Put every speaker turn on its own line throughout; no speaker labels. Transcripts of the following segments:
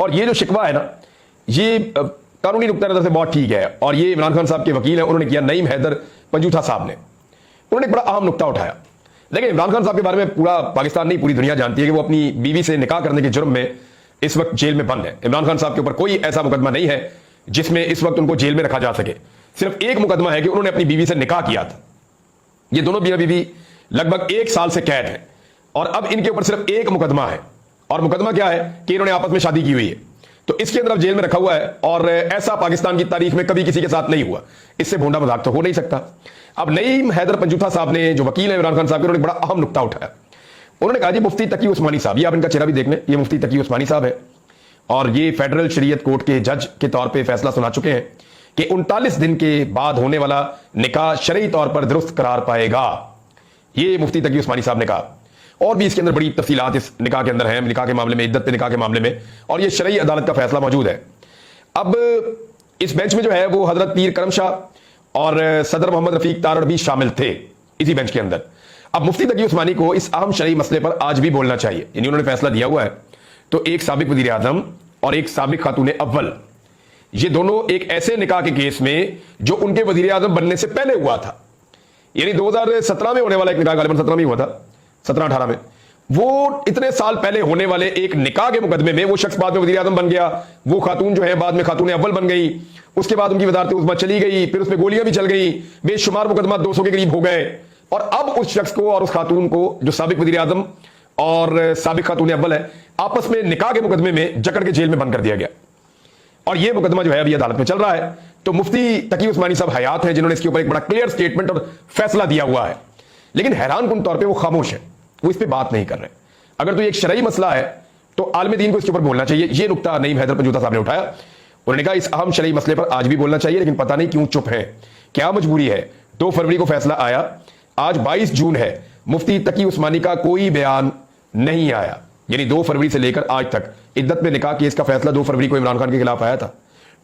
اور یہ جو شکوہ ہے نا یہ قانونی نقطہ نظر سے بہت ٹھیک ہے, اور یہ عمران خان صاحب کے وکیل ہیں, انہوں نے کیا, نعیم حیدر پنجوتھا صاحب نے, انہوں نے ایک بڑا اہم نقطہ اٹھایا. لیکن عمران خان صاحب کے بارے میں پورا پاکستان نہیں پوری دنیا جانتی ہے کہ وہ اپنی بیوی سے نکاح کرنے کے جرم میں اس وقت جیل میں بند ہے. عمران خان صاحب کے اوپر کوئی ایسا مقدمہ نہیں ہے جس میں اس وقت ان کو جیل میں رکھا جا سکے. صرف ایک مقدمہ ہے کہ انہوں نے اپنی بیوی سے نکاح کیا تھا. یہ دونوں میاں بیوی لگ بھگ 1 سال سے قید ہیں, اور اب ان کے اوپر صرف ایک مقدمہ ہے, اور مقدمہ کیا ہے کہ انہوں نے آپس میں شادی کی ہوئی ہے. تو اس کے اندر اب جیل میں رکھا ہوا ہے, اور ایسا پاکستان کی تاریخ میں کبھی کسی کے ساتھ نہیں ہوا. اس سے بھونڈا مذاق تو ہو نہیں سکتا. اب نعیم حیدر پنجوتھا صاحب نے, جو وکیل ہیں عمران خان صاحب کے, انہوں نے بڑا اہم نقطہ اٹھایا. انہوں نے کہا جی مفتی تقی عثمانی صاحب, یہ آپ ان کا چہرہ بھی دیکھ لیں, یہ مفتی تقی عثمانی صاحب ہے, اور یہ فیڈرل شریعت کورٹ کے جج کے طور پہ فیصلہ سنا چکے ہیں کہ 39 دن کے بعد ہونے والا نکاح شرعی طور پر درست قرار پائے گا. یہ مفتی تقی عثمانی صاحب نے کہا. اور بھی اس کے اندر بڑی تفصیلات اس نکاح کے اندر ہیں, نکاح کے معاملے میں, عدت پہ نکاح کے معاملے میں, اور یہ شرعی عدالت کا فیصلہ موجود ہے. اب اس بینچ میں جو ہے وہ حضرت پیر کرم شاہ اور صدر محمد رفیق تارڑ بھی شامل تھے اسی بینچ کے اندر. اب مفتی تقی عثمانی کو اس اہم شرعی مسئلے پر آج بھی بولنا چاہیے. یعنی انہوں نے فیصلہ دیا ہوا ہے, تو ایک سابق وزیر اعظم اور ایک سابق خاتون اول, یہ دونوں ایک ایسے نکاح کے کیس میں جو ان کے وزیر اعظم بننے سے پہلے ہوا تھا, یعنی 2017 میں ہونے والا ایک نکاح, غالباً 17 میں ہوا تھا, 17-18 میں, وہ اتنے سال پہلے ہونے والے ایک نکاح کے مقدمے میں وہ شخص بعد میں وزیر اعظم بن گیا, وہ خاتون جو ہے بعد میں خاتون اول بن گئی, اس کے بعد ان کی وزارت عظمیٰ چلی گئی, پھر اس میں گولیاں بھی چل گئی, بے شمار مقدمات 200 کے قریب ہو گئے, اور اب اس شخص کو اور اس خاتون کو جو سابق وزیر اعظم اور سابق خاتون اول ہے, آپس میں نکاح کے مقدمے میں جکڑ کے جیل میں بند کر دیا گیا. اور یہ مقدمہ جو ہے ابھی عدالت میں چل رہا ہے. تو مفتی تقی عثمانی صاحب حیات ہیں جنہوں نے اس کے اوپر ایک بڑا کلیئر سٹیٹمنٹ اور فیصلہ دیا ہوا ہے, لیکن حیران کن طور پہ وہ خاموش ہے, وہ اس پہ بات نہیں کر رہے. اگر تو ایک شرعی مسئلہ ہے تو عالم دین کو اس کے اوپر بولنا چاہیے. یہ نقطہ نعیم حیدر پنجوتھا صاحب نے اٹھایا. انہوں نے کہا اس اہم شرعی مسئلے پر آج بھی بولنا چاہیے, لیکن پتہ نہیں کیوں چپ ہے, کیا مجبوری ہے. 2 فروری کو فیصلہ آیا, آج 22 جون ہے, مفتی تقی عثمانی کا کوئی بیان نہیں آیا. یعنی 2 فروری سے لے کر آج تک, عدت میں نکاح کیس کا فیصلہ 2 فروری کو عمران خان کے خلاف آیا تھا,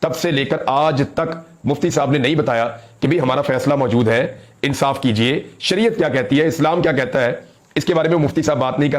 تب سے لے کر آج تک مفتی صاحب نے نہیں بتایا کہ بھی ہمارا فیصلہ موجود ہے, انصاف کیجئے, شریعت کیا کہتی ہے, اسلام کیا کہتا ہے, اس کے بارے میں مفتی صاحب بات نہیں کر